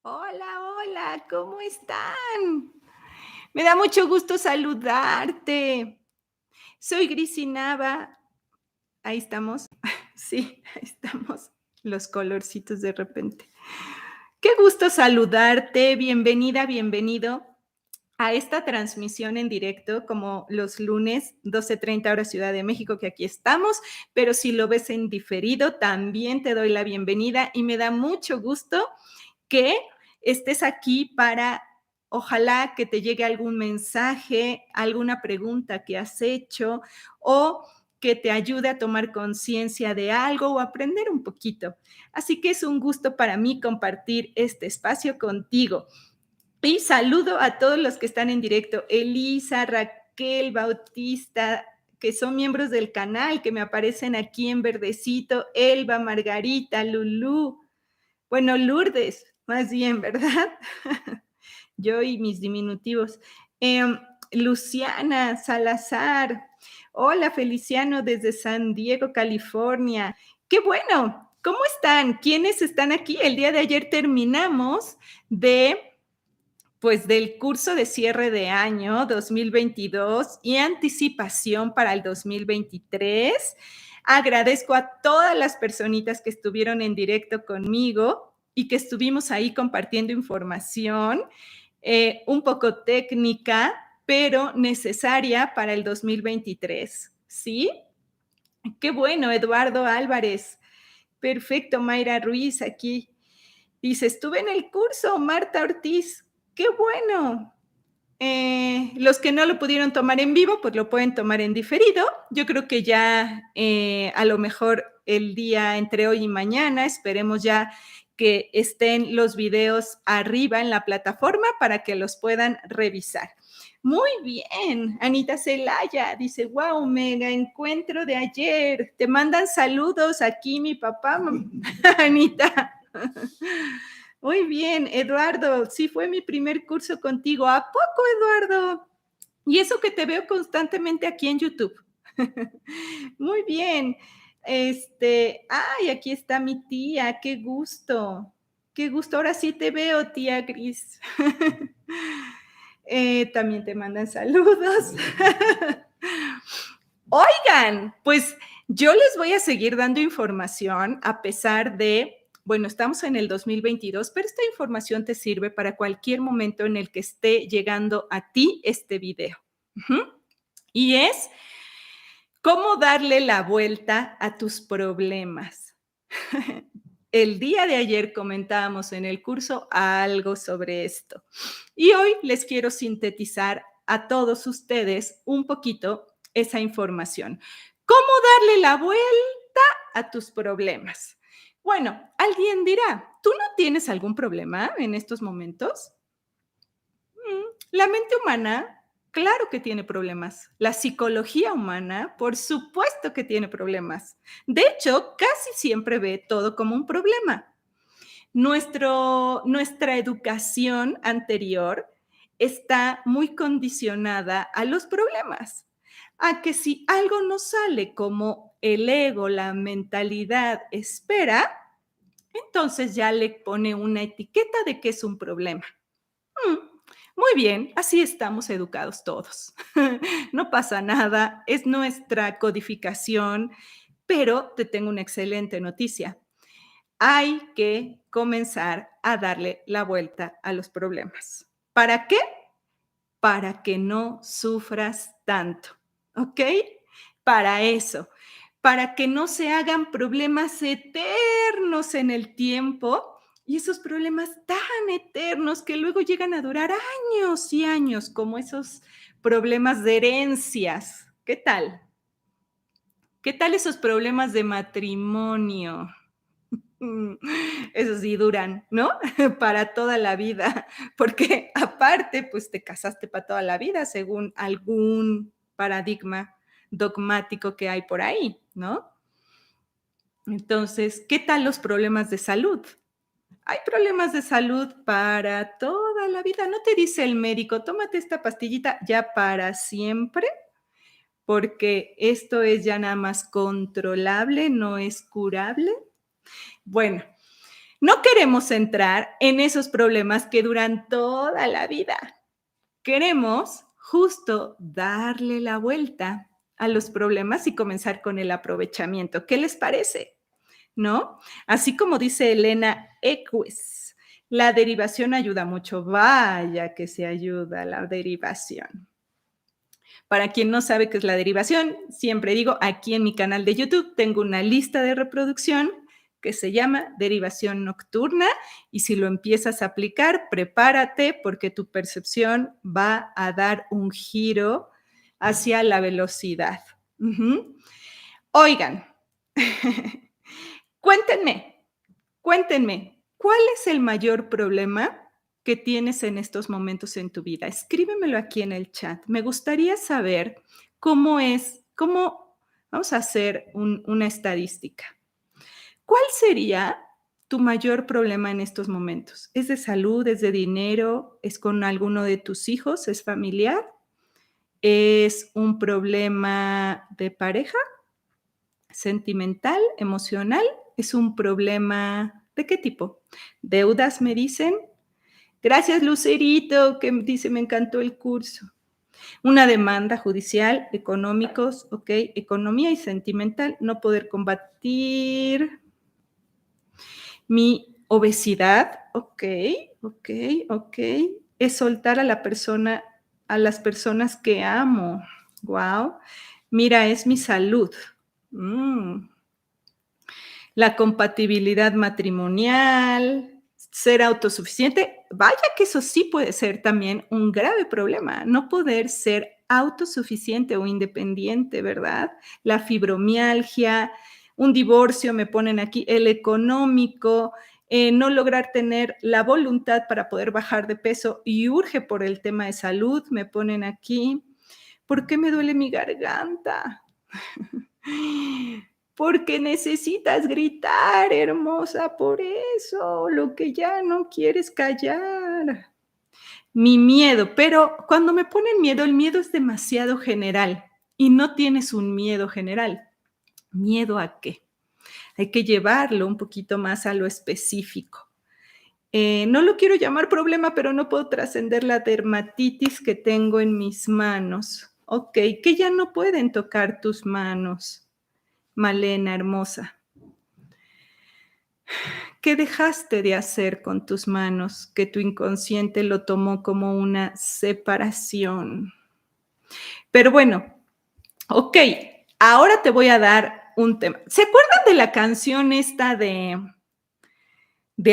Hola, hola, ¿cómo están? Me da mucho gusto saludarte. Soy Grisi Nava. Ahí estamos. Sí, ahí estamos. Los colorcitos de repente. Qué gusto saludarte. Bienvenida, bienvenido a esta transmisión en directo, como los lunes, 12:30 hora Ciudad de México, que aquí estamos, pero si lo ves en diferido, también te doy la bienvenida y me da mucho gusto que estés aquí para, ojalá que te llegue algún mensaje, alguna pregunta que has hecho o que te ayude a tomar conciencia de algo o aprender un poquito. Así que es un gusto para mí compartir este espacio contigo. Y saludo a todos los que están en directo, Elisa, Raquel, Bautista, que son miembros del canal, que me aparecen aquí en verdecito, Elba, Margarita, Lulú, bueno, Lourdes, más bien, ¿verdad? Yo y mis diminutivos. Luciana Salazar. Hola, Feliciano desde San Diego, California. Qué bueno. ¿Cómo están? ¿Quiénes están aquí? El día de ayer terminamos del curso de cierre de año 2022 y anticipación para el 2023. Agradezco a todas las personitas que estuvieron en directo conmigo y que estuvimos ahí compartiendo información, un poco técnica, pero necesaria para el 2023. ¿Sí? Qué bueno, Eduardo Álvarez. Perfecto, Mayra Ruiz aquí. Dice, estuve en el curso, Marta Ortiz. Qué bueno. Los que no lo pudieron tomar en vivo, pues lo pueden tomar en diferido. Yo creo que ya a lo mejor el día entre hoy y mañana, esperemos ya que estén los videos arriba en la plataforma para que los puedan revisar. Muy bien, Anita Celaya dice, wow, mega encuentro de ayer. Te mandan saludos aquí mi papá, Anita. Muy bien, Eduardo, sí fue mi primer curso contigo. ¿A poco, Eduardo? Y eso que te veo constantemente aquí en YouTube. Muy bien. Ay, aquí está mi tía, qué gusto. Qué gusto. Ahora sí te veo, tía Gris. También te mandan saludos. Oigan, pues yo les voy a seguir dando información a pesar de, bueno, estamos en el 2022, pero esta información te sirve para cualquier momento en el que esté llegando a ti este video. Y es cómo darle la vuelta a tus problemas. El día de ayer comentábamos en el curso algo sobre esto. Y hoy les quiero sintetizar a todos ustedes un poquito esa información. ¿Cómo darle la vuelta a tus problemas? Bueno, alguien dirá, ¿tú no tienes algún problema en estos momentos? La mente humana, claro que tiene problemas. La psicología humana, por supuesto que tiene problemas. De hecho, casi siempre ve todo como un problema. Nuestra educación anterior está muy condicionada a los problemas, a que si algo no sale como el ego, la mentalidad espera, entonces ya le pone una etiqueta de que es un problema. Muy bien, así estamos educados todos. No pasa nada, es nuestra codificación, pero te tengo una excelente noticia. Hay que comenzar a darle la vuelta a los problemas. ¿Para qué? Para que no sufras tanto, ¿ok? Para eso, para que no se hagan problemas eternos en el tiempo y esos problemas tan eternos que luego llegan a durar años y años, como esos problemas de herencias. ¿Qué tal? ¿Qué tal esos problemas de matrimonio? Esos sí duran, ¿no? Para toda la vida, porque aparte, pues te casaste para toda la vida, según algún paradigma dogmático que hay por ahí, ¿no? Entonces, ¿qué tal los problemas de salud? Hay problemas de salud para toda la vida. ¿No te dice el médico, tómate esta pastillita ya para siempre? Porque esto es ya nada más controlable, no es curable. Bueno, No queremos entrar en esos problemas que duran toda la vida. Queremos justo darle la vuelta a los problemas y comenzar con el aprovechamiento. ¿Qué les parece? ¿No? Así como dice Elena Equis, la derivación ayuda mucho. Vaya que se ayuda la derivación. Para quien no sabe qué es la derivación, siempre digo, aquí en mi canal de YouTube tengo una lista de reproducción que se llama derivación nocturna y si lo empiezas a aplicar, prepárate porque tu percepción va a dar un giro hacia la velocidad. Oigan, cuéntenme, cuéntenme, ¿cuál es el mayor problema que tienes en estos momentos en tu vida? Escríbemelo aquí en el chat. Me gustaría saber vamos a hacer una estadística. ¿Cuál sería tu mayor problema en estos momentos? ¿Es de salud, es de dinero, es con alguno de tus hijos, es familiar? ¿Es un problema de pareja, sentimental, emocional? ¿Es un problema de qué tipo? ¿Deudas me dicen? Gracias, Lucerito, que dice, me encantó el curso. Una demanda judicial, económicos, ok, economía y sentimental, no poder combatir mi obesidad, ok, ok, ok, es soltar a la persona, a las personas que amo, wow, mira, es mi salud, la compatibilidad matrimonial, ser autosuficiente, vaya que eso sí puede ser también un grave problema, no poder ser autosuficiente o independiente, ¿verdad? La fibromialgia, un divorcio, me ponen aquí, el económico, no lograr tener la voluntad para poder bajar de peso y urge por el tema de salud, me ponen aquí. ¿Por qué me duele mi garganta? Porque necesitas gritar, hermosa, por eso, lo que ya no quieres callar. Mi miedo, pero cuando me ponen miedo, el miedo es demasiado general y no tienes un miedo general. ¿Miedo a qué? Hay que llevarlo un poquito más a lo específico. No lo quiero llamar problema, pero no puedo trascender la dermatitis que tengo en mis manos. Ok, que ya no pueden tocar tus manos. Malena, hermosa. ¿Qué dejaste de hacer con tus manos que tu inconsciente lo tomó como una separación? Pero bueno, ok, ahora te voy a dar un tema. ¿Se acuerdan de la canción esta de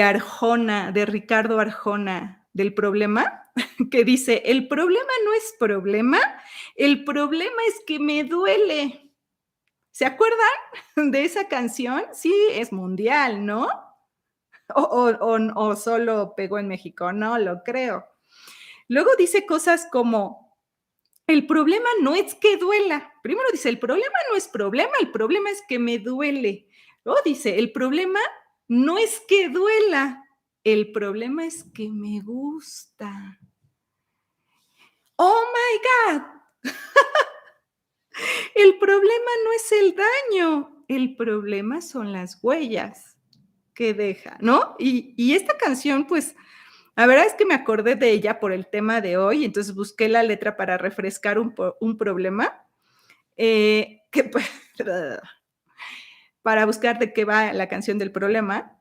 Arjona, de Ricardo Arjona, del problema? Que dice, el problema no es problema, el problema es que me duele. ¿Se acuerdan de esa canción? Sí, es mundial, ¿no? O solo pegó en México, no lo creo. Luego dice cosas como, el problema no es que duela. Primero dice, el problema no es problema, el problema es que me duele. Luego dice, el problema no es que duela, el problema es que me gusta. Oh my God. El problema no es el daño, el problema son las huellas que deja, ¿no? Y esta canción, pues, la verdad es que me acordé de ella por el tema de hoy, entonces busqué la letra para refrescar un problema, que pues, para buscar de qué va la canción del problema,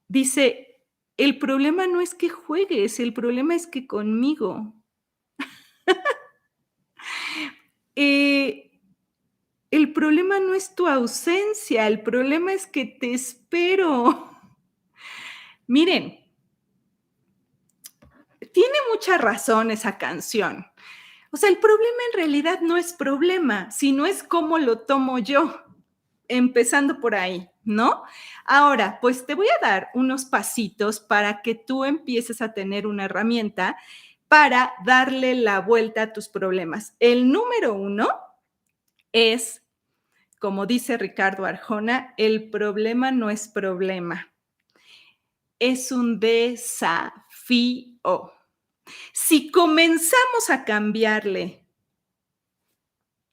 dice, el problema no es que juegues, el problema es que conmigo. El problema no es tu ausencia, el problema es que te espero. Miren, tiene mucha razón esa canción. O sea, el problema en realidad no es problema, sino es cómo lo tomo yo, empezando por ahí, ¿no? Ahora, pues te voy a dar unos pasitos para que tú empieces a tener una herramienta para darle la vuelta a tus problemas. El número 1 es, como dice Ricardo Arjona, el problema no es problema, es un desafío. Si comenzamos a cambiarle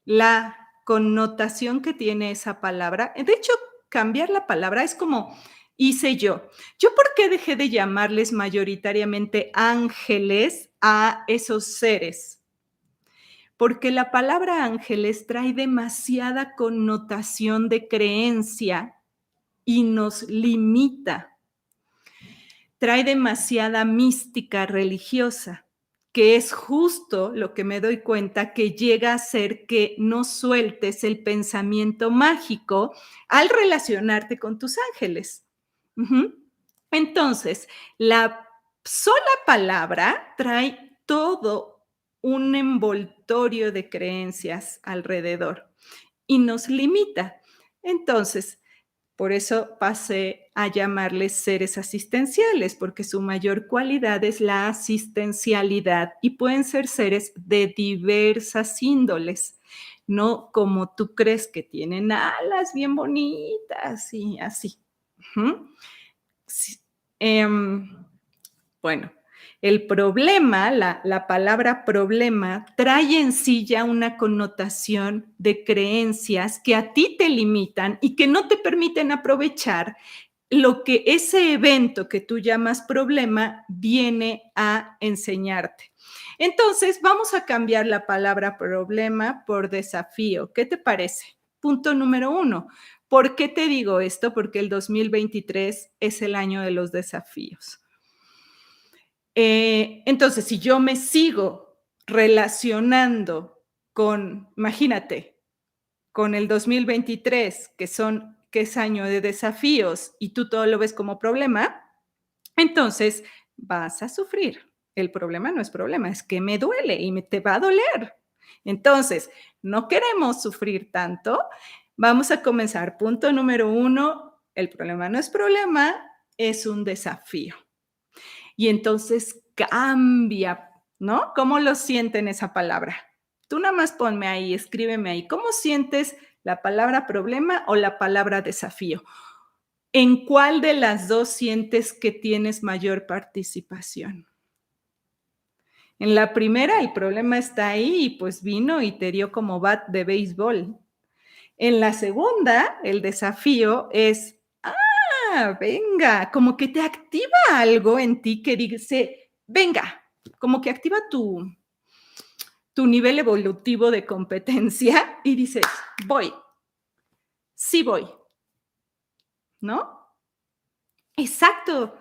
la connotación que tiene esa palabra, de hecho, cambiar la palabra es como hice yo. ¿Yo por qué dejé de llamarles mayoritariamente ángeles a esos seres? Porque la palabra ángeles trae demasiada connotación de creencia y nos limita. Trae demasiada mística religiosa, que es justo lo que me doy cuenta que llega a ser que no sueltes el pensamiento mágico al relacionarte con tus ángeles. Ujú. Entonces, la sola palabra trae todo un envoltorio de creencias alrededor y nos limita. Entonces, por eso pasé a llamarles seres asistenciales, porque su mayor cualidad es la asistencialidad y pueden ser seres de diversas índoles, no como tú crees que tienen alas bien bonitas y así. Ujú. Sí, bueno, el problema, la palabra problema, trae en sí ya una connotación de creencias que a ti te limitan y que no te permiten aprovechar lo que ese evento que tú llamas problema viene a enseñarte. Entonces, vamos a cambiar la palabra problema por desafío. ¿Qué te parece? Punto número 1. ¿Por qué te digo esto? Porque el 2023 es el año de los desafíos. Entonces, si yo me sigo relacionando con, imagínate, con el 2023, que es año de desafíos, y tú todo lo ves como problema, entonces vas a sufrir. El problema no es problema, es que me duele y te va a doler. Entonces, no queremos sufrir tanto. Vamos a comenzar. Punto número 1, el problema no es problema, es un desafío. Y entonces cambia, ¿no? ¿Cómo lo sienten esa palabra? Tú nada más ponme ahí, escríbeme ahí, ¿cómo sientes la palabra problema o la palabra desafío? ¿En cuál de las dos sientes que tienes mayor participación? En la primera, el problema está ahí y pues vino y te dio como bat de béisbol. En la segunda, el desafío es, venga, como que te activa algo en ti que dice, venga, como que activa tu nivel evolutivo de competencia y dices, voy, sí voy, ¿no? Exacto,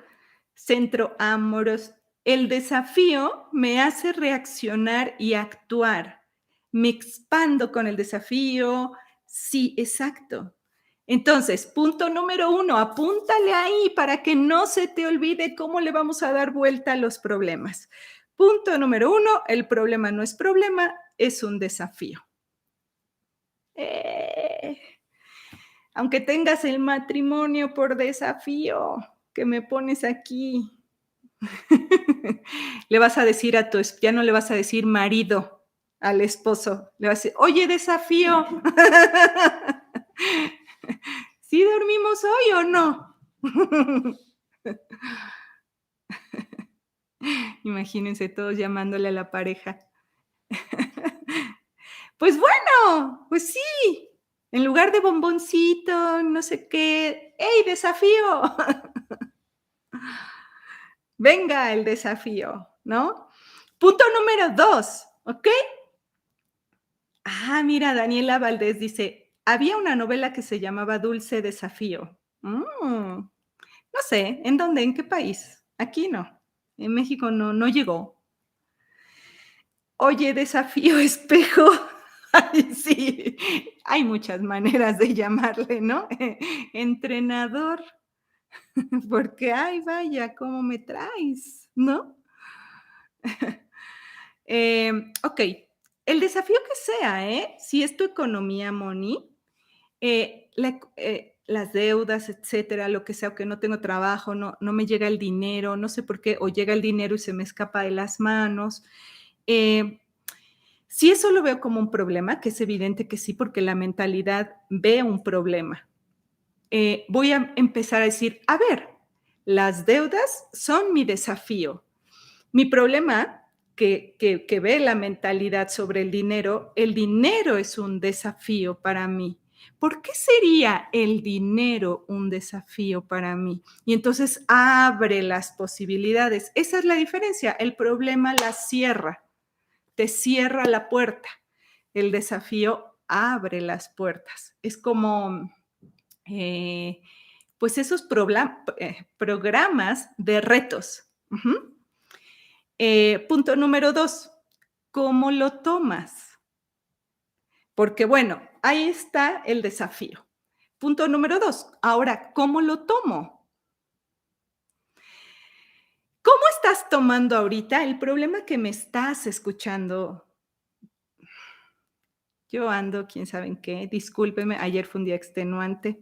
centro amoroso. El desafío me hace reaccionar y actuar. Me expando con el desafío. Sí, exacto. Entonces, punto número 1, apúntale ahí para que no se te olvide cómo le vamos a dar vuelta a los problemas. Punto número 1, el problema no es problema, es un desafío. Eh, aunque tengas el matrimonio por desafío que me pones aquí, le vas a decir a ya no le vas a decir marido al esposo, le vas a decir, oye, desafío, ¿sí dormimos hoy o no? Imagínense todos llamándole a la pareja. Pues bueno, pues sí, en lugar de bomboncito, no sé qué, ¡hey, desafío! Venga el desafío, ¿no? Punto número 2, ¿ok? Mira, Daniela Valdés dice, había una novela que se llamaba Dulce Desafío. No sé, ¿en dónde? ¿En qué país? Aquí no. En México no llegó. Oye, desafío espejo. Ay, sí, hay muchas maneras de llamarle, ¿no? Entrenador, porque, ay, vaya, ¿cómo me traes? ¿No? Ok, el desafío que sea, ¿eh? Si es tu economía, Moni, las deudas, etcétera, lo que sea, o que no tengo trabajo, no me llega el dinero, no sé por qué, o llega el dinero y se me escapa de las manos. Si eso lo veo como un problema, que es evidente que sí, porque la mentalidad ve un problema. Voy a empezar a decir, a ver, las deudas son mi desafío. Mi problema, que ve la mentalidad sobre el dinero es un desafío para mí. ¿Por qué sería el dinero un desafío para mí? Y entonces abre las posibilidades. Esa es la diferencia. El problema la cierra, te cierra la puerta. El desafío abre las puertas. Es como, pues esos programas de retos. Ujú. Punto número 2, ¿cómo lo tomas? Porque bueno, ahí está el desafío. Punto número 2, ahora, ¿cómo lo tomo? ¿Cómo estás tomando ahorita el problema que me estás escuchando? Yo ando, quién sabe en qué, discúlpeme, ayer fue un día extenuante.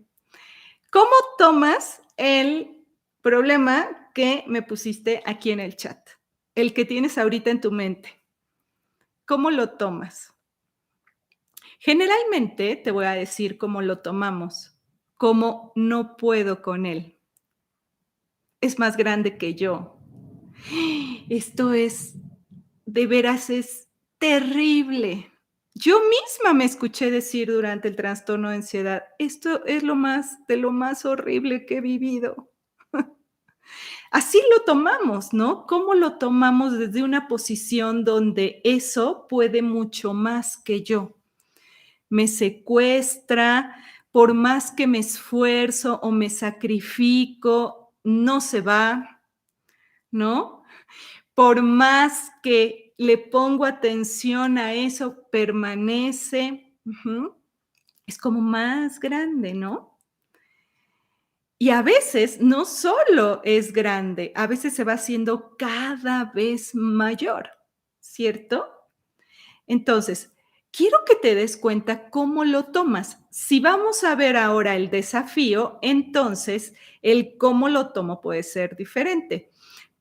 ¿Cómo tomas el problema que me pusiste aquí en el chat? El que tienes ahorita en tu mente. ¿Cómo lo tomas? Generalmente te voy a decir cómo lo tomamos, como no puedo con él. Es más grande que yo. Esto es, de veras es terrible. Yo misma me escuché decir durante el trastorno de ansiedad, esto es lo más horrible que he vivido. Así lo tomamos, ¿no? ¿Cómo lo tomamos desde una posición donde eso puede mucho más que yo? Me secuestra, por más que me esfuerzo o me sacrifico, no se va, ¿no? Por más que le pongo atención a eso, permanece. Ujú. Es como más grande, ¿no? Y a veces no solo es grande, a veces se va haciendo cada vez mayor, ¿cierto? Entonces, quiero que te des cuenta cómo lo tomas. Si vamos a ver ahora el desafío, entonces el cómo lo tomo puede ser diferente.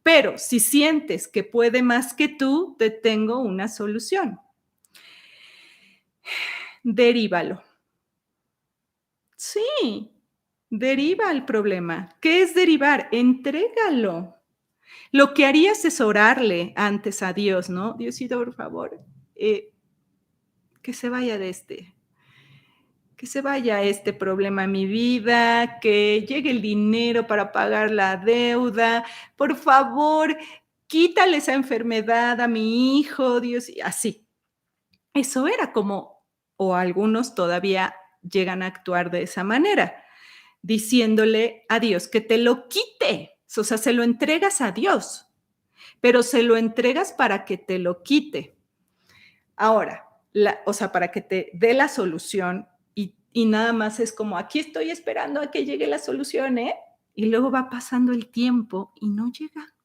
Pero si sientes que puede más que tú, te tengo una solución. Derívalo. Sí, deriva el problema. ¿Qué es derivar? Entrégalo. Lo que harías es orarle antes a Dios, ¿no? Diosito, por favor, eh, que se vaya de que se vaya este problema a mi vida, que llegue el dinero para pagar la deuda. Por favor, quítale esa enfermedad a mi hijo, Dios, y así. Eso era como, o algunos todavía llegan a actuar de esa manera, diciéndole a Dios que te lo quite. O sea, se lo entregas a Dios, pero se lo entregas para que te lo quite. Ahora, o sea, para que te dé la solución y nada más es como, aquí estoy esperando a que llegue la solución, ¿eh? Y luego va pasando el tiempo y no llega.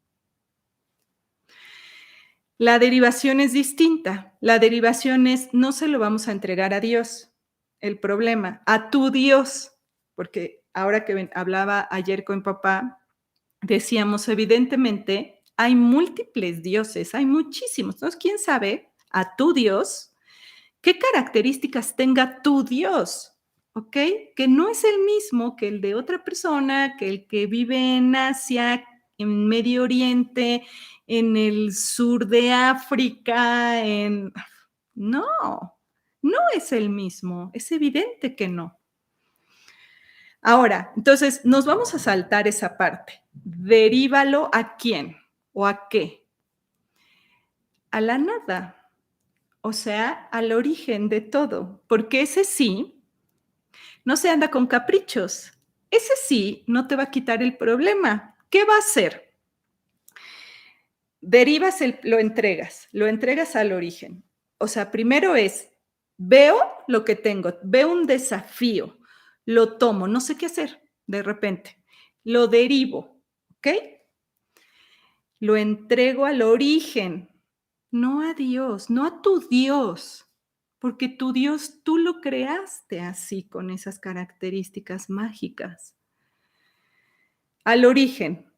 La derivación es distinta. La derivación es, no se lo vamos a entregar a Dios, el problema, a tu Dios, porque ahora que hablaba ayer con papá, decíamos, evidentemente, hay múltiples dioses, hay muchísimos. Entonces, ¿quién sabe a tu Dios qué características tenga tu Dios? ¿Ok? Que no es el mismo que el de otra persona, que el que vive en Asia, en Medio Oriente, en el sur de África, No, no es el mismo, es evidente que no. Ahora, entonces, nos vamos a saltar esa parte. Derívalo ¿a quién o a qué? A la nada, o sea, al origen de todo, porque ese sí no se anda con caprichos. Ese sí no te va a quitar el problema. ¿Qué va a hacer? Derivas, lo entregas al origen. O sea, primero es, veo lo que tengo, veo un desafío, lo tomo, no sé qué hacer de repente, lo derivo, ¿ok? Lo entrego al origen, no a Dios, no a tu Dios, porque tu Dios tú lo creaste así, con esas características mágicas. Al origen.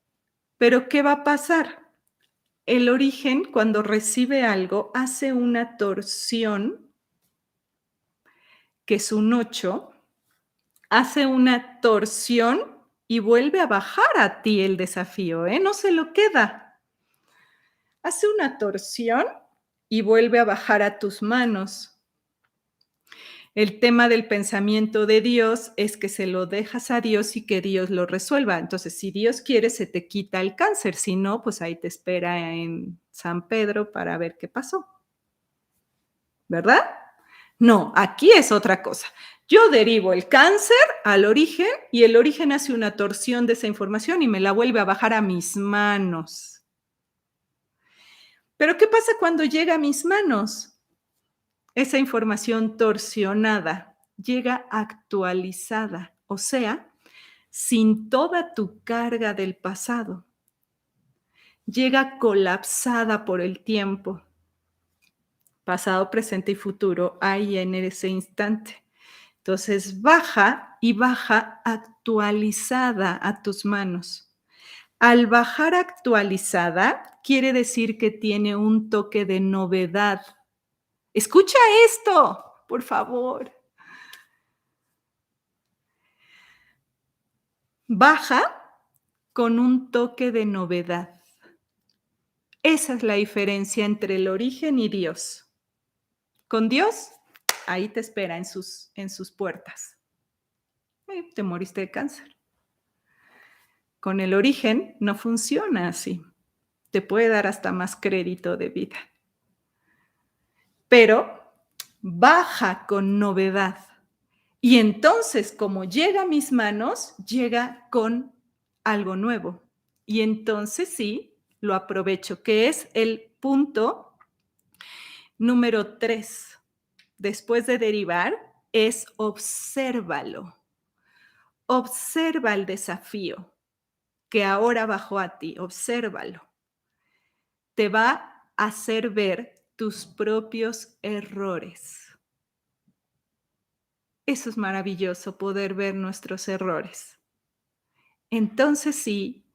Pero ¿qué va a pasar? El origen, cuando recibe algo, hace una torsión, que es un 8, hace una torsión y vuelve a bajar a ti el desafío, ¿eh? No se lo queda. Hace una torsión y vuelve a bajar a tus manos. El tema del pensamiento de Dios es que se lo dejas a Dios y que Dios lo resuelva. Entonces, si Dios quiere, se te quita el cáncer. Si no, pues ahí te espera en San Pedro para ver qué pasó, ¿verdad? No, aquí es otra cosa. Yo derivo el cáncer al origen y el origen hace una torsión de esa información y me la vuelve a bajar a mis manos. Pero ¿qué pasa cuando llega a mis manos? Esa información torsionada llega actualizada, o sea, sin toda tu carga del pasado. Llega colapsada por el tiempo, pasado, presente y futuro, ahí en ese instante. Entonces baja y baja actualizada a tus manos. Al bajar actualizada, quiere decir que tiene un toque de novedad. Escucha esto, por favor. Baja con un toque de novedad. Esa es la diferencia entre el origen y Dios. Con Dios, ahí te espera en sus puertas. Te moriste de cáncer. Con el origen no funciona así. Te puede dar hasta más crédito de vida. Pero baja con novedad. Y entonces, como llega a mis manos, llega con algo nuevo. Y entonces sí, lo aprovecho, que es el punto número 3. Después de derivar, es obsérvalo. Observa el desafío que ahora bajó a ti, obsérvalo. Te va a hacer ver tus propios errores. Eso es maravilloso, poder ver nuestros errores. Entonces sí,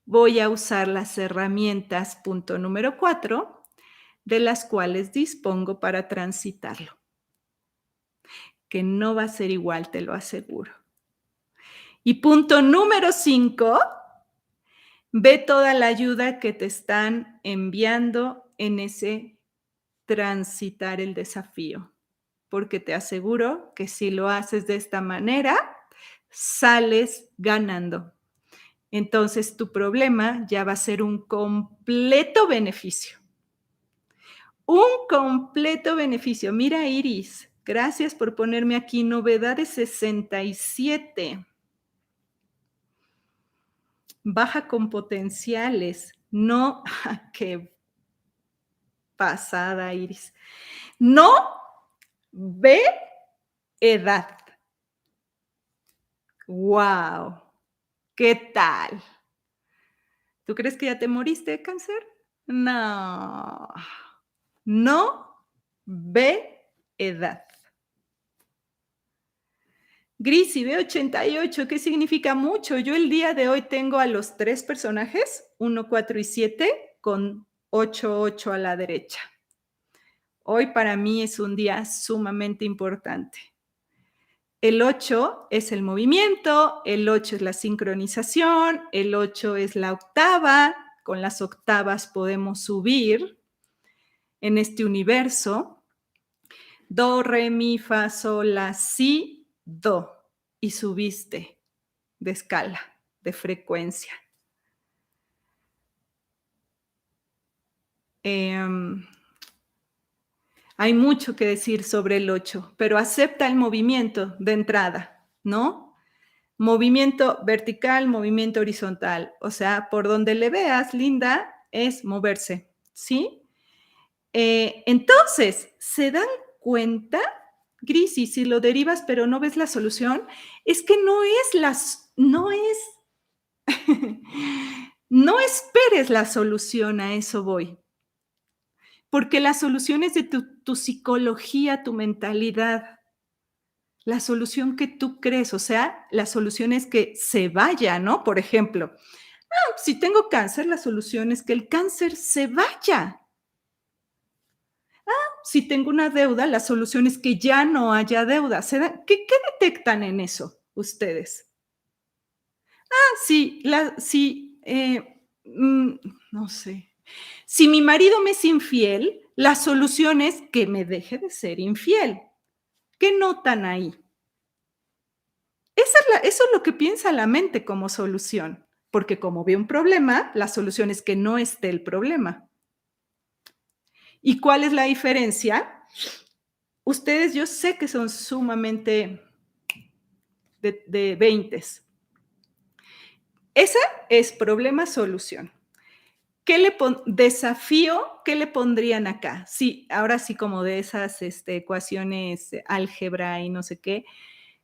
voy a usar las herramientas, punto número 4, de las cuales dispongo para transitarlo. Que no va a ser igual, te lo aseguro. Y punto número 5, ve toda la ayuda que te están enviando en ese transitar el desafío, porque te aseguro que si lo haces de esta manera, sales ganando. Entonces tu problema ya va a ser un completo beneficio. Un completo beneficio. Mira, Iris, gracias por ponerme aquí novedades 67. Baja con potenciales. No, qué pasada, Iris. No ve edad. ¡Wow! ¿Qué tal? ¿Tú crees que ya te moriste de cáncer? No. No ve edad. Grisi, ve 88, ¿qué significa mucho? Yo el día de hoy tengo a los 3 personajes, 1, 4 y 7, con 8, 8 a la derecha. Hoy para mí es un día sumamente importante. El 8 es el movimiento, el 8 es la sincronización, el 8 es la octava. Con las octavas podemos subir en este universo. Do, re, mi, fa, sol, la, si, do. Y subiste de escala, de frecuencia. Hay mucho que decir sobre el 8, pero acepta el movimiento de entrada, ¿no? Movimiento vertical, movimiento horizontal. O sea, por donde le veas, Linda, es moverse, ¿sí? Entonces, ¿se dan cuenta, Grisi, si lo derivas pero no ves la solución? Es que no esperes la solución, a eso voy. Porque la solución es de tu psicología, tu mentalidad. La solución que tú crees, o sea, la solución es que se vaya, ¿no? Por ejemplo, si tengo cáncer, la solución es que el cáncer se vaya. Si tengo una deuda, la solución es que ya no haya deuda. ¿Qué detectan en eso ustedes? Sí, no sé. Si mi marido me es infiel, la solución es que me deje de ser infiel. ¿Qué notan ahí? Eso es lo que piensa la mente como solución, porque como ve un problema, la solución es que no esté el problema. ¿Y cuál es la diferencia? Ustedes, yo sé que son sumamente de veintes. Esa es problema-solución. Desafío, ¿qué le pondrían acá? Sí, ahora sí, como de esas ecuaciones, álgebra y no sé qué.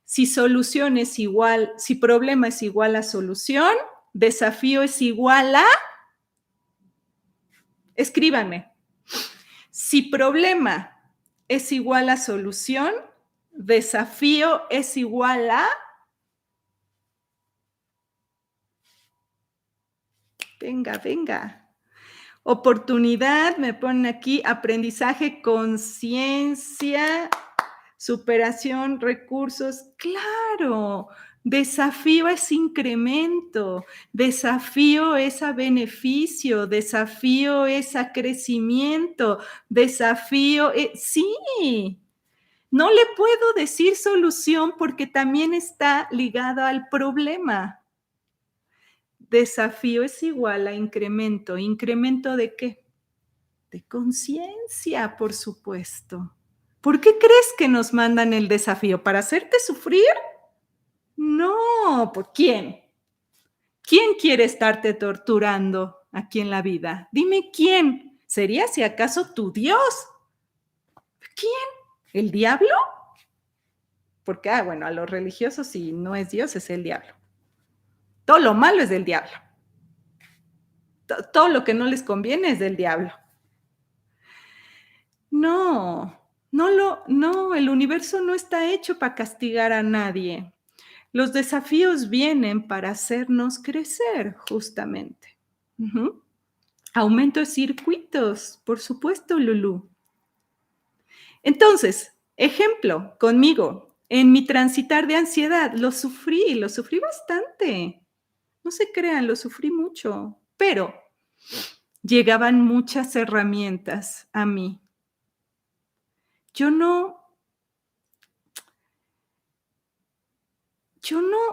Si solución es igual, si problema es igual a solución, desafío es igual a, escríbanme. Si problema es igual a solución, desafío es igual a, venga, venga. Oportunidad, me ponen aquí, aprendizaje, conciencia, superación, recursos. Claro, desafío es incremento, desafío es a beneficio, desafío es a crecimiento, desafío es, sí. No le puedo decir solución porque también está ligado al problema. Desafío es igual a incremento. ¿Incremento de qué? De conciencia, por supuesto. ¿Por qué crees que nos mandan el desafío? ¿Para hacerte sufrir? No, ¿por quién? ¿Quién quiere estarte torturando aquí en la vida? Dime quién. ¿Sería si acaso tu Dios? ¿Quién? ¿El diablo? Porque, bueno, a los religiosos si no es Dios es el diablo. Todo lo malo es del diablo. Todo lo que no les conviene es del diablo. No, no, el universo no está hecho para castigar a nadie. Los desafíos vienen para hacernos crecer, justamente. Aumento de circuitos, por supuesto, Lulú. Entonces, ejemplo, conmigo, en mi transitar de ansiedad, lo sufrí bastante. No se crean, lo sufrí mucho, pero llegaban muchas herramientas a mí. Yo no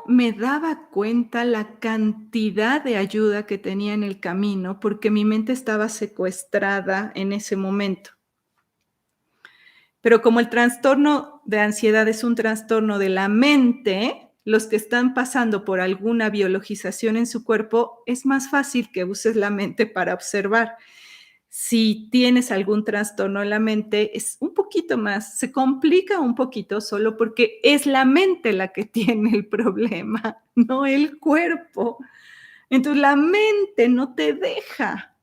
me daba cuenta la cantidad de ayuda que tenía en el camino, porque mi mente estaba secuestrada en ese momento. Pero como el trastorno de ansiedad es un trastorno de la mente, los que están pasando por alguna biologización en su cuerpo, es más fácil que uses la mente para observar. Si tienes algún trastorno en la mente, es un poquito más, se complica un poquito solo porque es la mente la que tiene el problema, no el cuerpo. Entonces la mente no te deja.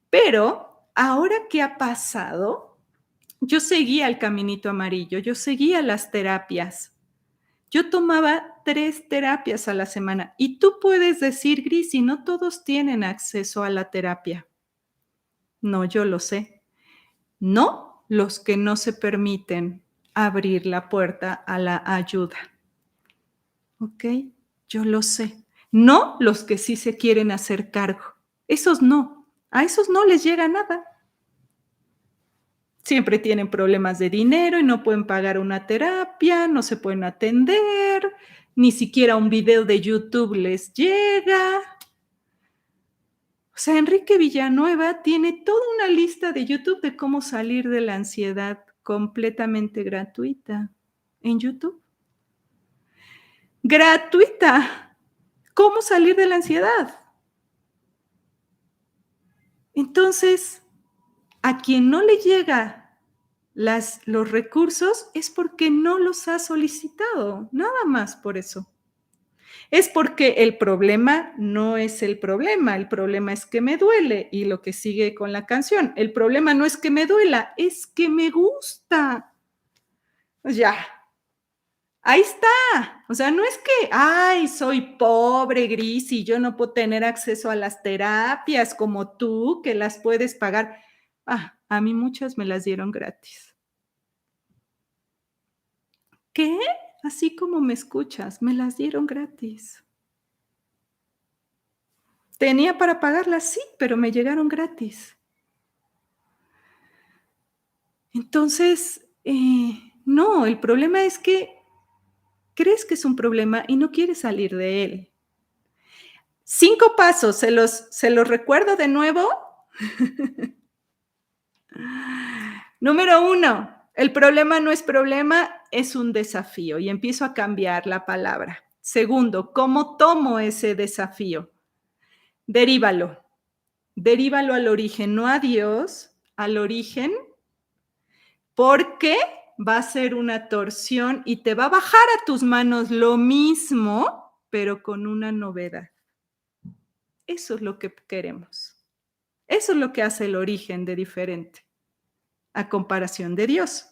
Pero ahora que ha pasado, yo seguía el caminito amarillo, yo seguía las terapias. Yo tomaba 3 terapias a la semana y tú puedes decir, Grisi, no todos tienen acceso a la terapia. No, yo lo sé. No los que no se permiten abrir la puerta a la ayuda. ¿Ok? Yo lo sé. No los que sí se quieren hacer cargo. Esos no. A esos no les llega nada. Siempre tienen problemas de dinero y no pueden pagar una terapia, no se pueden atender, ni siquiera un video de YouTube les llega. O sea, Enrique Villanueva tiene toda una lista de YouTube de cómo salir de la ansiedad completamente gratuita en YouTube. Gratuita. ¿Cómo salir de la ansiedad? Entonces, a quien no le llega los recursos es porque no los ha solicitado, nada más por eso. Es porque el problema no es el problema es que me duele y lo que sigue con la canción, el problema no es que me duela, es que me gusta. Pues ya, ahí está. O sea, no es que, ay, soy pobre, gris, y yo no puedo tener acceso a las terapias como tú, que las puedes pagar. A mí muchas me las dieron gratis. ¿Qué? Así como me escuchas, me las dieron gratis. Tenía para pagarlas, sí, pero me llegaron gratis. Entonces, No, el problema es que crees que es un problema y no quieres salir de él. 5 pasos, ¿se los recuerdo de nuevo? Número 1, el problema no es problema, es un desafío y empiezo a cambiar la palabra. Segundo, ¿cómo tomo ese desafío? Derívalo. Derívalo al origen, no a Dios, al origen, porque va a ser una torsión y te va a bajar a tus manos lo mismo, pero con una novedad. Eso es lo que queremos. Eso es lo que hace el origen de diferente a comparación de Dios.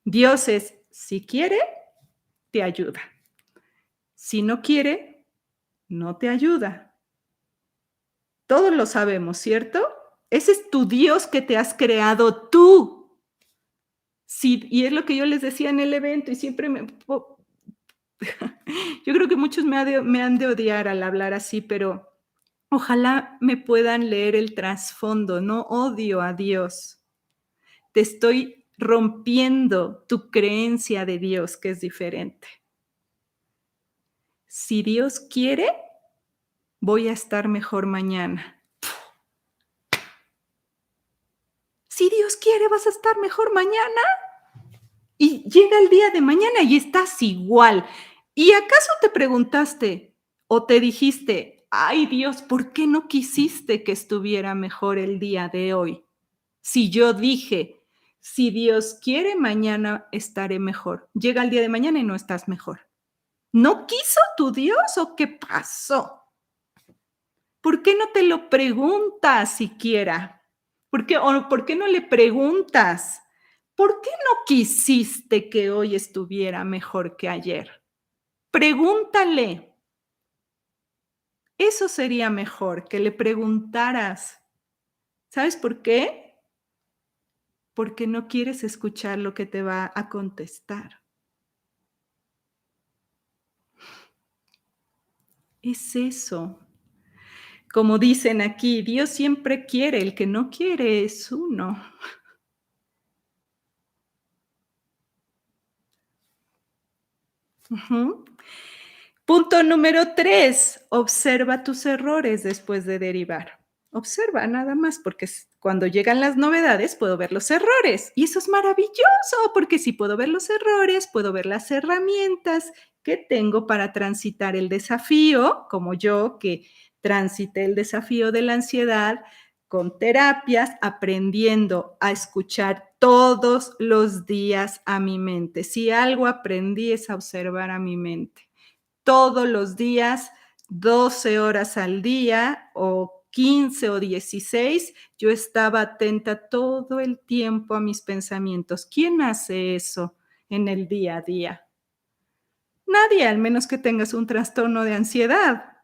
Dios es, si quiere, te ayuda. Si no quiere, no te ayuda. Todos lo sabemos, ¿cierto? Ese es tu Dios que te has creado tú. Sí, y es lo que yo les decía en el evento y siempre yo creo que muchos me han de odiar al hablar así, pero ojalá me puedan leer el trasfondo. No odio a Dios. Te estoy rompiendo tu creencia de Dios, que es diferente. Si Dios quiere, voy a estar mejor mañana. Si Dios quiere, vas a estar mejor mañana. Y llega el día de mañana y estás igual. ¿Y acaso te preguntaste o te dijiste, ay Dios, ¿por qué no quisiste que estuviera mejor el día de hoy? Si yo dije, si Dios quiere, mañana estaré mejor. Llega el día de mañana y no estás mejor. ¿No quiso tu Dios o qué pasó? ¿Por qué no te lo preguntas siquiera? ¿Por qué no le preguntas? ¿Por qué no quisiste que hoy estuviera mejor que ayer? Pregúntale. Eso sería mejor, que le preguntaras. ¿Sabes por qué? Porque no quieres escuchar lo que te va a contestar. Es eso. Como dicen aquí, Dios siempre quiere, el que no quiere es uno. Ujú. Punto número 3, observa tus errores después de derivar. Observa nada más, porque cuando llegan las novedades puedo ver los errores y eso es maravilloso, porque si puedo ver los errores, puedo ver las herramientas que tengo para transitar el desafío, como yo que transité el desafío de la ansiedad con terapias, aprendiendo a escuchar todos los días a mi mente. Si algo aprendí es a observar a mi mente todos los días, 12 horas al día o 15 o 16, yo estaba atenta todo el tiempo a mis pensamientos. ¿Quién hace eso en el día a día? Nadie, al menos que tengas un trastorno de ansiedad,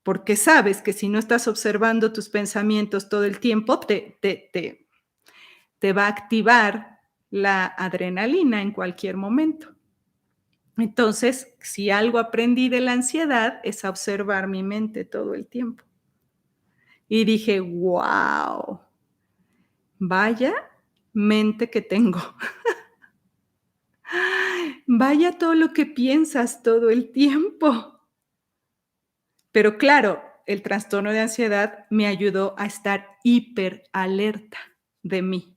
porque sabes que si no estás observando tus pensamientos todo el tiempo, te va a activar la adrenalina en cualquier momento. Entonces, si algo aprendí de la ansiedad es a observar mi mente todo el tiempo. Y dije, wow, vaya mente que tengo. Vaya todo lo que piensas todo el tiempo. Pero claro, el trastorno de ansiedad me ayudó a estar hiper alerta de mí.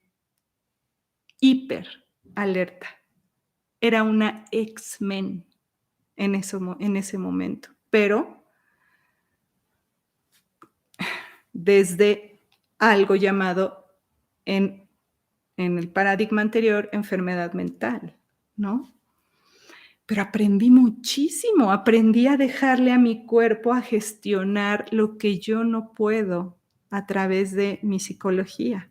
Hiper alerta. Era una X-Men en ese momento. Pero desde algo llamado en el paradigma anterior enfermedad mental, ¿no? Pero aprendí muchísimo, aprendí a dejarle a mi cuerpo a gestionar lo que yo no puedo a través de mi psicología.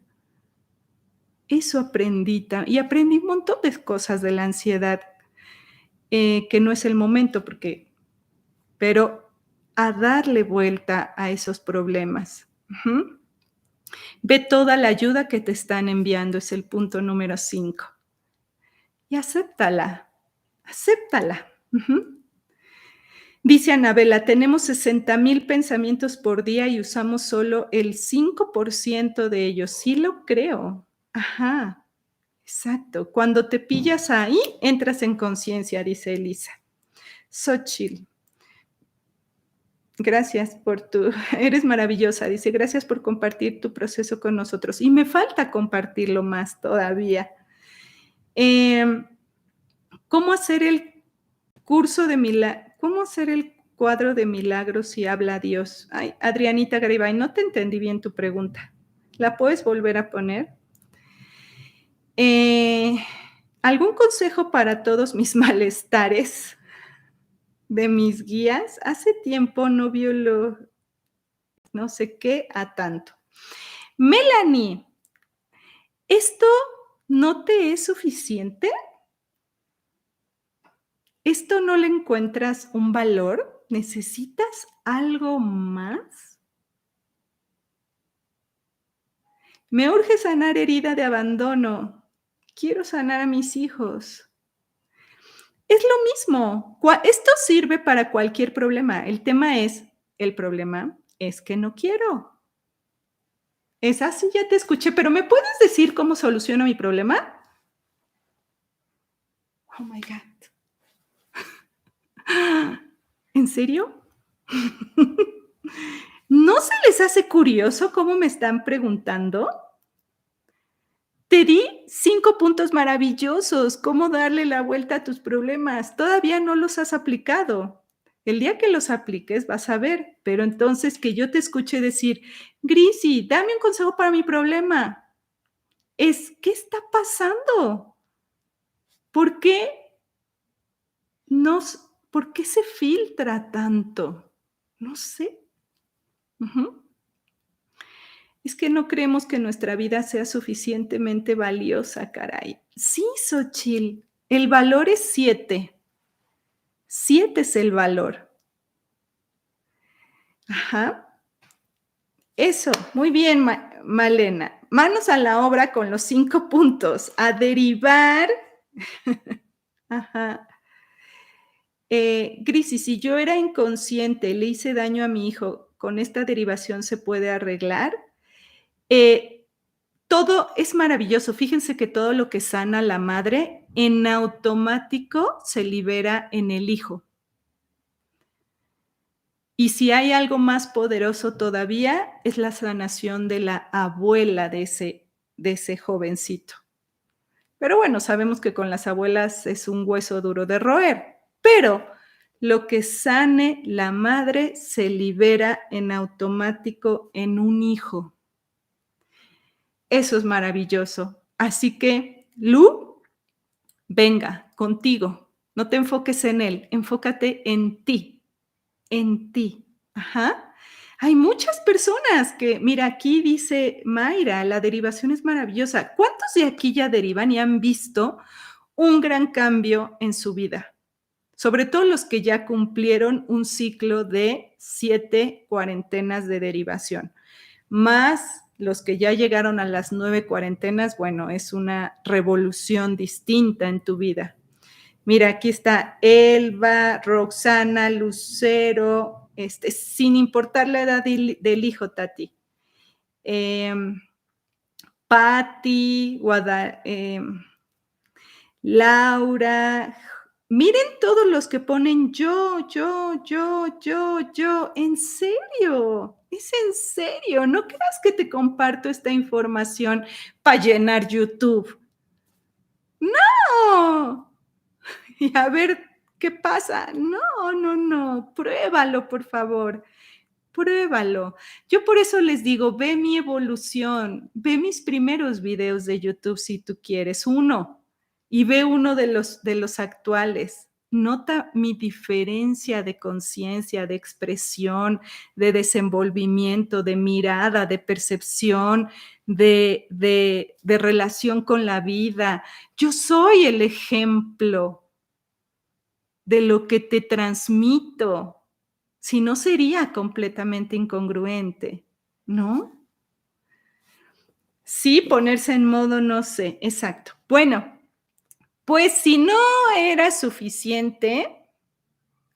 Eso aprendí y aprendí un montón de cosas de la ansiedad, que no es el momento pero a darle vuelta a esos problemas. Ujú. Ve toda la ayuda que te están enviando, es el punto número 5. Y acéptala, acéptala. Ujú. Dice Anabela, tenemos 60,000 pensamientos por día y usamos solo el 5% de ellos. Sí lo creo. Ajá. Exacto. Cuando te pillas ahí, entras en conciencia, dice Elisa. Xochitl. Gracias por tu, eres maravillosa, dice, gracias por compartir tu proceso con nosotros. Y me falta compartirlo más todavía. ¿Cómo hacer el curso de milagros? ¿Cómo hacer el cuadro de milagros si habla Dios? Ay, Adrianita Garibay, no te entendí bien tu pregunta. ¿La puedes volver a poner? ¿Algún consejo para todos mis malestares de mis guías? Hace tiempo no violo no sé qué a tanto. Melanie, ¿esto no te es suficiente? ¿Esto no le encuentras un valor? ¿Necesitas algo más? Me urge sanar herida de abandono. Quiero sanar a mis hijos. Es lo mismo. Esto sirve para cualquier problema. El problema es que no quiero. Es así, ya te escuché, pero ¿me puedes decir cómo soluciono mi problema? Oh my God. ¿En serio? ¿No se les hace curioso cómo me están preguntando? Te di 5 puntos maravillosos, cómo darle la vuelta a tus problemas. Todavía no los has aplicado. El día que los apliques vas a ver, pero entonces que yo te escuche decir, Grisi, dame un consejo para mi problema. ¿Qué está pasando? ¿Por qué por qué se filtra tanto? No sé. Es que no creemos que nuestra vida sea suficientemente valiosa, caray. Sí, Xochitl, el valor es 7. 7 es el valor. Ajá. Eso, muy bien, Malena. Manos a la obra con los 5 puntos. A derivar. Ajá. Grisi, si yo era inconsciente, le hice daño a mi hijo, ¿con esta derivación se puede arreglar? Todo es maravilloso. Fíjense que todo lo que sana la madre en automático se libera en el hijo. Y si hay algo más poderoso todavía, es la sanación de la abuela de ese jovencito. Pero bueno, sabemos que con las abuelas es un hueso duro de roer, pero lo que sane la madre se libera en automático en un hijo. Eso es maravilloso. Así que, Lu, venga, contigo. No te enfoques en él, enfócate en ti. En ti. Ajá. Hay muchas personas que, mira, aquí dice Mayra, la derivación es maravillosa. ¿Cuántos de aquí ya derivan y han visto un gran cambio en su vida? Sobre todo los que ya cumplieron un ciclo de 7 cuarentenas de derivación, más los que ya llegaron a las 9 cuarentenas, bueno, es una revolución distinta en tu vida. Mira, aquí está Elba, Roxana, Lucero, sin importar la edad del hijo, Tati. Patti, Laura. Miren todos los que ponen yo. En serio, es en serio. No creas que te comparto esta información para llenar YouTube. No. Y a ver qué pasa. No. Pruébalo, por favor. Pruébalo. Yo por eso les digo, ve mi evolución, ve mis primeros videos de YouTube si tú quieres, uno, y ve uno de los actuales. Nota mi diferencia de conciencia, de expresión, de desenvolvimiento, de mirada, de percepción, de relación con la vida. Yo soy el ejemplo de lo que te transmito. Si no, sería completamente incongruente, ¿no? Sí, ponerse en modo no sé, exacto. Bueno, pues si no era suficiente,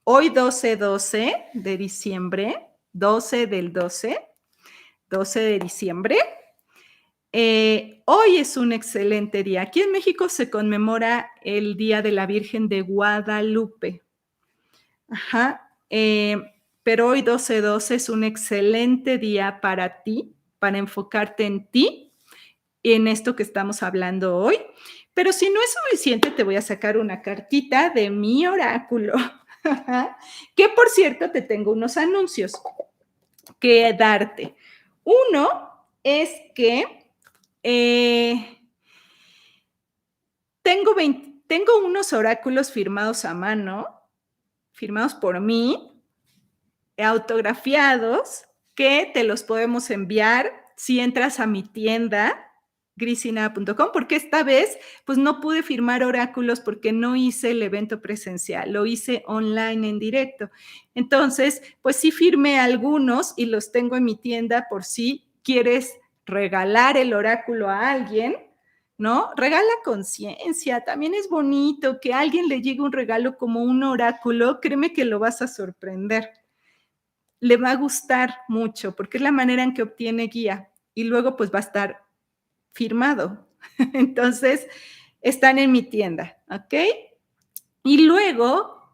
hoy 12 de diciembre, 12 del 12 de diciembre, Hoy es un excelente día. Aquí en México se conmemora el Día de la Virgen de Guadalupe. Ajá. Pero hoy 12/12 es un excelente día para ti, para enfocarte en ti, en esto que estamos hablando hoy. Pero si no es suficiente, te voy a sacar una cartita de mi oráculo, que por cierto te tengo unos anuncios que darte. Uno es que tengo unos oráculos firmados a mano, firmados por mí, autografiados, que te los podemos enviar si entras a mi tienda grisinada.com, porque esta vez pues no pude firmar oráculos porque no hice el evento presencial, lo hice online en directo. Entonces, pues sí firmé algunos y los tengo en mi tienda por si quieres regalar el oráculo a alguien, ¿no? Regala conciencia, también es bonito que a alguien le llegue un regalo como un oráculo, créeme que lo vas a sorprender. Le va a gustar mucho porque es la manera en que obtiene guía y luego pues va a estar firmado. Entonces, están en mi tienda, ¿ok? Y luego,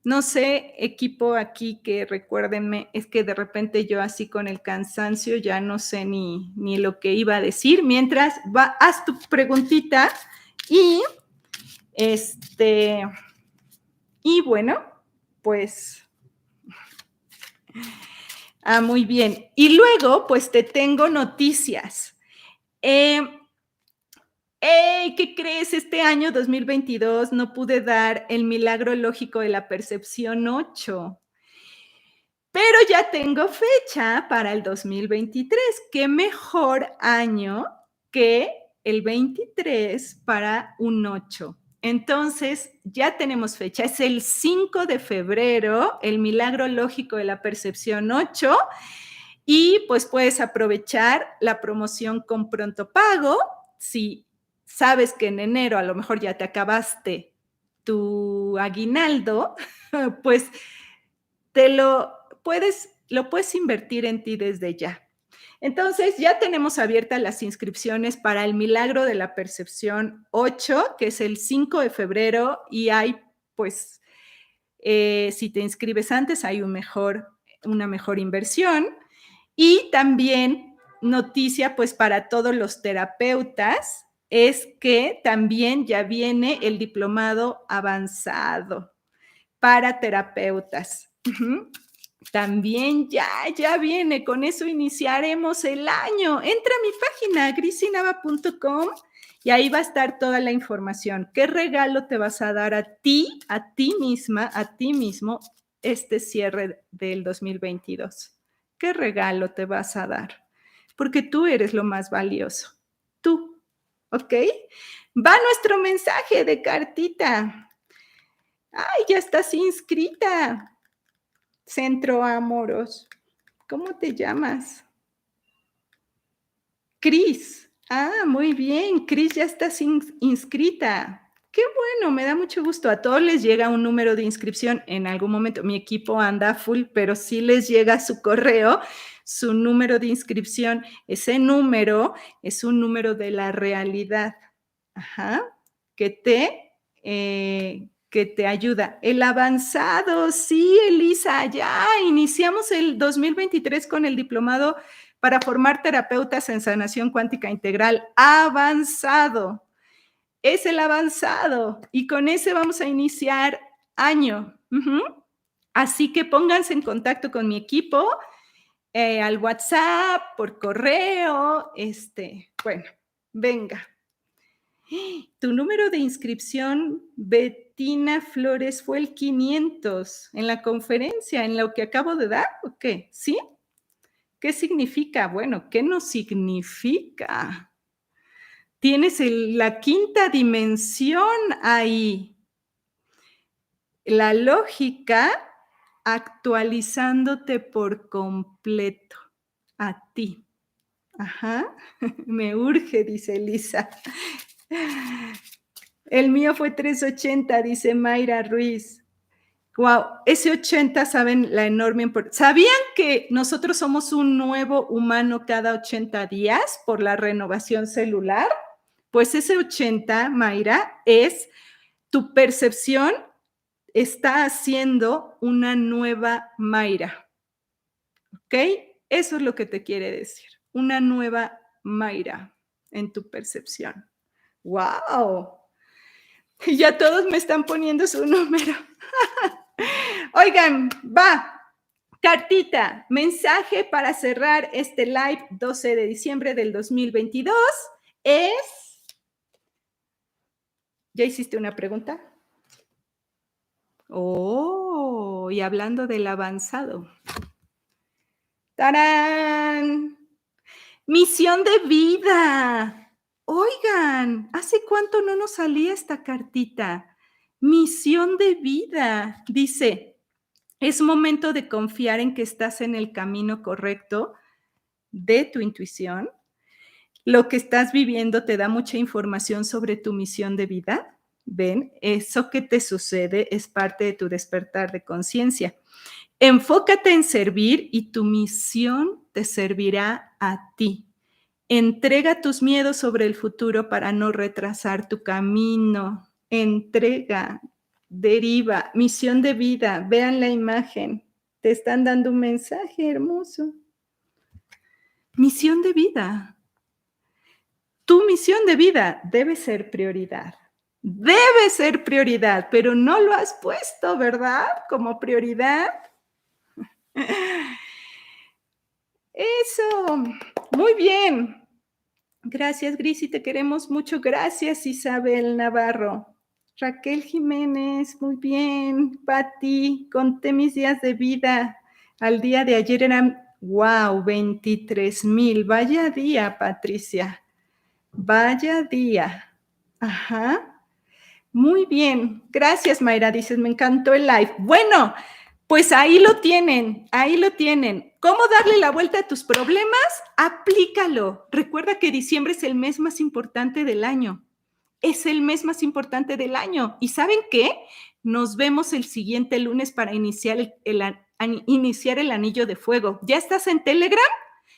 no sé, equipo aquí que recuérdenme, es que de repente yo así con el cansancio ya no sé ni lo que iba a decir. Mientras, haz tu preguntita y, y bueno, pues, muy bien. Y luego, pues te tengo noticias. ¿Qué crees? Este año 2022 no pude dar el milagro lógico de la percepción 8, pero ya tengo fecha para el 2023. ¿Qué mejor año que el 23 para un 8? Entonces, ya tenemos fecha. Es el 5 de febrero, el milagro lógico de la percepción 8. Y pues puedes aprovechar la promoción con pronto pago. Si sabes que en enero a lo mejor ya te acabaste tu aguinaldo, pues lo puedes invertir en ti desde ya. Entonces, ya tenemos abiertas las inscripciones para el Milagro de la Percepción 8, que es el 5 de febrero, y hay, pues, si te inscribes antes, hay una mejor inversión. Y también noticia, pues, para todos los terapeutas, es que también ya viene el diplomado avanzado para terapeutas. También ya viene, con eso iniciaremos el año. Entra a mi página grisinava.com y ahí va a estar toda la información. ¿Qué regalo te vas a dar a ti misma, a ti mismo, este cierre del 2022? ¿Qué regalo te vas a dar? Porque tú eres lo más valioso. Tú, ¿ok? Va nuestro mensaje de cartita. ¡Ay, ya estás inscrita! Centro Amoros. ¿Cómo te llamas? Cris. Muy bien. Cris, ya estás inscrita. Qué bueno, me da mucho gusto. A todos les llega un número de inscripción en algún momento. Mi equipo anda full, pero sí les llega su correo, su número de inscripción. Ese número es un número de la realidad. Ajá. Que te ayuda. El avanzado, sí, Elisa, ya iniciamos el 2023 con el diplomado para formar terapeutas en sanación cuántica integral avanzado. Es el avanzado y con ese vamos a iniciar año. Así que pónganse en contacto con mi equipo, al WhatsApp, por correo, bueno, venga. Tu número de inscripción, Betina Flores, fue el 500 en la conferencia, en lo que acabo de dar, ¿o qué? ¿Sí? ¿Qué significa? Bueno, ¿qué no significa? Tienes la quinta dimensión ahí. La lógica actualizándote por completo a ti. Ajá, me urge, dice Elisa. El mío fue 380, dice Mayra Ruiz. Wow, ese 80, ¿saben la enorme importancia? ¿Sabían que nosotros somos un nuevo humano cada 80 días por la renovación celular? Pues ese 80, Mayra, es tu percepción está haciendo una nueva Mayra, ¿ok? Eso es lo que te quiere decir, una nueva Mayra en tu percepción. ¡Wow! Ya todos me están poniendo su número. Oigan, va. Cartita, mensaje para cerrar este live 12 de diciembre del 2022 es... ¿Ya hiciste una pregunta? Oh, y hablando del avanzado. ¡Tarán! Misión de vida. Oigan, ¿hace cuánto no nos salía esta cartita? Misión de vida. Dice, es momento de confiar en que estás en el camino correcto de tu intuición. Lo que estás viviendo te da mucha información sobre tu misión de vida. Ven, eso que te sucede es parte de tu despertar de conciencia. Enfócate en servir y tu misión te servirá a ti. Entrega tus miedos sobre el futuro para no retrasar tu camino. Entrega, deriva, misión de vida. Vean la imagen. Te están dando un mensaje hermoso. Misión de vida. Tu misión de vida debe ser prioridad. Debe ser prioridad, pero no lo has puesto, ¿verdad? Como prioridad. Eso, muy bien. Gracias, Grisi, te queremos mucho. Gracias, Isabel Navarro. Raquel Jiménez, muy bien. Pati, conté mis días de vida. Al día de ayer eran, wow, 23,000. Vaya día, Patricia. Vaya día. Ajá. Muy bien. Gracias, Mayra. Dices, me encantó el live. Bueno, pues ahí lo tienen, ahí lo tienen. ¿Cómo darle la vuelta a tus problemas? Aplícalo. Recuerda que diciembre es el mes más importante del año. Es el mes más importante del año. ¿Y saben qué? Nos vemos el siguiente lunes para iniciar iniciar el anillo de fuego. ¿Ya estás en Telegram?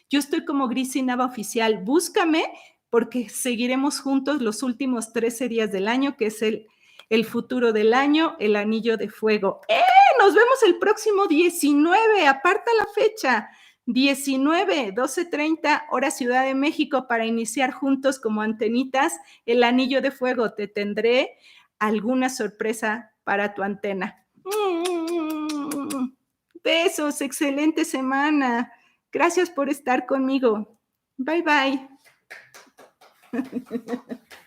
Yo estoy como Grisi Nava Oficial. Búscame porque seguiremos juntos los últimos 13 días del año, que es el futuro del año, el anillo de fuego. Nos vemos el próximo 19, aparta la fecha, 19, 12:30, hora Ciudad de México, para iniciar juntos como antenitas el anillo de fuego. Te tendré alguna sorpresa para tu antena. Besos, excelente semana. Gracias por estar conmigo. Bye, bye.